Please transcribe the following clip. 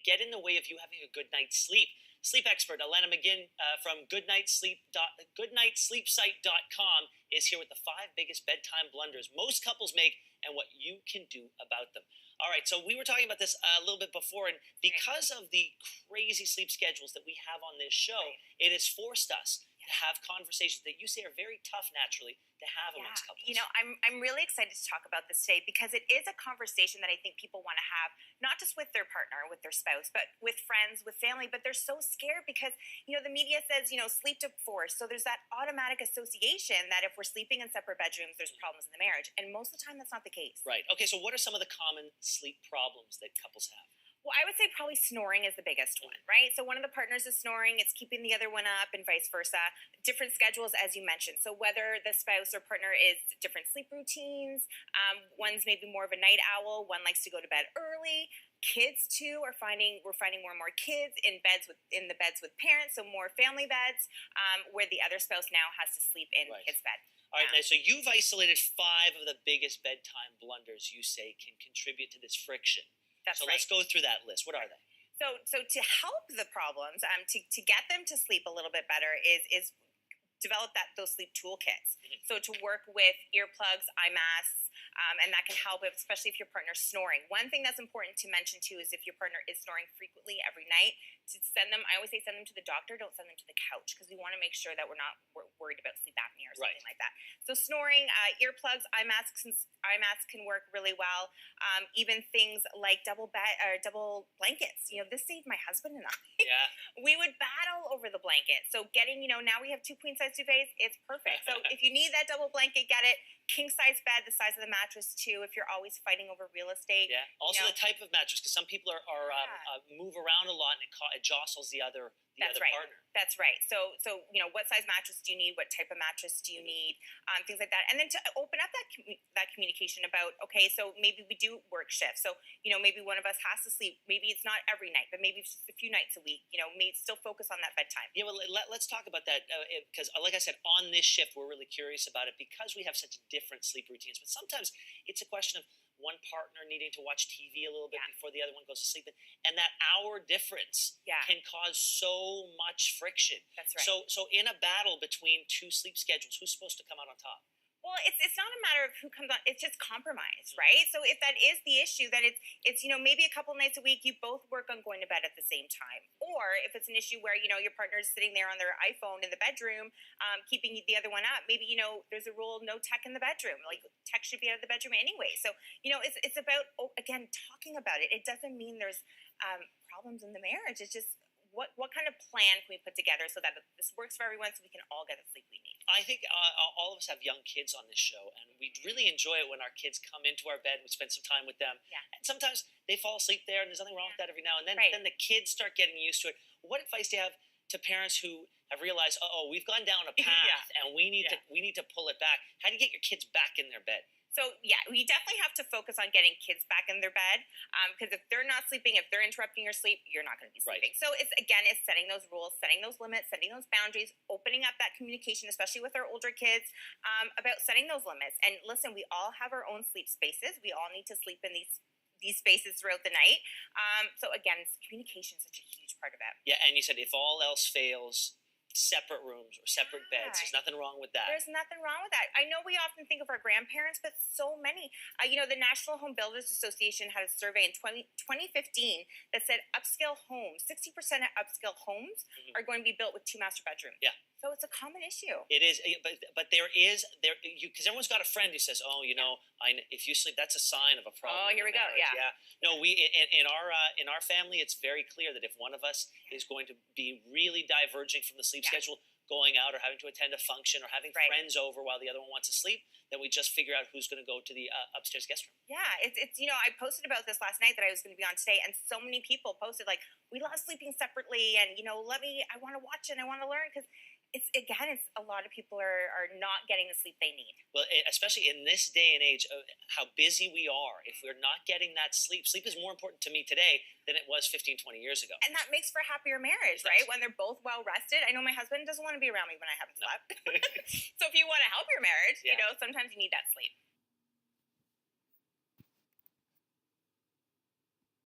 get in the way of you having a good night's sleep. Sleep expert Alanna McGinn from goodnightsleepsite.com is here with the 5 biggest bedtime blunders most couples make and what you can do about them. All right, so we were talking about this a little bit before, and because of the crazy sleep schedules that we have on this show, it has forced us to have conversations that you say are very tough naturally to have amongst couples. You know, I'm really excited to talk about this today because it is a conversation that I think people want to have, not just with their partner, with their spouse, but with friends, with family. But they're so scared because, you know, the media says, you know, sleep divorce. So there's that automatic association that if we're sleeping in separate bedrooms, there's problems in the marriage. And most of the time, that's not the case. Right. Okay, so what are some of the common sleep problems that couples have? Well, I would say probably snoring is the biggest one, right? So one of the partners is snoring, it's keeping the other one up and vice versa. Different schedules, as you mentioned. So whether the spouse or partner is different sleep routines, one's maybe more of a night owl, one likes to go to bed early. Kids too we're finding more and more kids in the beds with parents, so more family beds, where the other spouse now has to sleep in his bed. All right, now, so you've isolated 5 of the biggest bedtime blunders you say can contribute to this friction. That's so right. let's go through that list. What are they? So to help the problems, to get them to sleep a little bit better is develop those sleep toolkits. So to work with earplugs, eye masks, and that can help, especially if your partner's snoring. One thing that's important to mention too is if your partner is snoring frequently every night, to send them, I always say send them to the doctor, don't send them to the couch, because we want to make sure that we're worried about sleep apnea or something like that. So snoring, earplugs, eye masks can work really well. Even things like double blankets. You know, this saved my husband and I. Yeah. We would battle over the blanket. So getting, you know, now we have 2 queen size duvets, it's perfect. So if you need that double blanket, get it. King size bed, the size of the mattress too, if you're always fighting over real estate. Yeah. Also the type of mattress, because some people move around a lot and it jostles the other partner. That's right. So you know, what size mattress do you need? What type of mattress do you need? Things like that. And then to open up that communication about, okay, so maybe we do work shifts. So, you know, maybe one of us has to sleep. Maybe it's not every night, but maybe it's just a few nights a week. You know, maybe still focus on that bedtime. Yeah, well, let's talk about that because, like I said, on this shift, we're really curious about it because we have such different sleep routines. But sometimes it's a question of one partner needing to watch TV a little bit before the other one goes to sleep. And that hour difference can cause so much friction. That's right. So in a battle between 2 sleep schedules, who's supposed to come out on top? Well, it's not a matter of who comes on. It's just compromise, right? So if that is the issue, then it's you know, maybe a couple nights a week you both work on going to bed at the same time. Or if it's an issue where, you know, your partner's sitting there on their iPhone in the bedroom, keeping the other one up. Maybe, you know, there's a rule, no tech in the bedroom. Like tech should be out of the bedroom anyway. So, you know, it's about again talking about it. It doesn't mean there's problems in the marriage. It's just what kind of plan can we put together so that this works for everyone, so we can all get the sleep we need? I think all of us have young kids on this show, and we really enjoy it when our kids come into our bed and we spend some time with them. Yeah. And sometimes they fall asleep there, and there's nothing wrong with that every now and then. Right. Then the kids start getting used to it. What advice do you have to parents who have realized, we've gone down a path, and we need to pull it back? How do you get your kids back in their bed? So yeah, we definitely have to focus on getting kids back in their bed, because if they're not sleeping, if they're interrupting your sleep, you're not going to be sleeping. Right. So it's setting those rules, setting those limits, setting those boundaries, opening up that communication, especially with our older kids, about setting those limits. And listen, we all have our own sleep spaces. We all need to sleep in these spaces throughout the night. So again, communication is such a huge part of it. Yeah, and you said if all else fails, separate rooms or separate beds. There's nothing wrong with that. There's nothing wrong with that. I know we often think of our grandparents, but so many. You know, the National Home Builders Association had a survey in 2015 that said upscale homes, 60% of upscale homes are going to be built with 2 master bedrooms. Yeah. So it's a common issue. It is, but there because everyone's got a friend who says, you know, if you sleep, that's a sign of a problem. Oh, here we go. Yeah. No, we in our family, it's very clear that if one of us is going to be really diverging from the sleep schedule, going out or having to attend a function or having friends over while the other one wants to sleep, then we just figure out who's going to go to the upstairs guest room. Yeah, it's you know, I posted about this last night that I was going to be on today, and so many people posted like, we love sleeping separately, and you know, I want to watch it and I want to learn, because it's a lot of people are not getting the sleep they need. Well, especially in this day and age of how busy we are, if we're not getting that sleep is more important to me today than it was 15, 20 years ago. And that makes for a happier marriage, right? When they're both well rested. I know my husband doesn't want to be around me when I haven't slept. So if you want to help your marriage, you know, sometimes you need that sleep.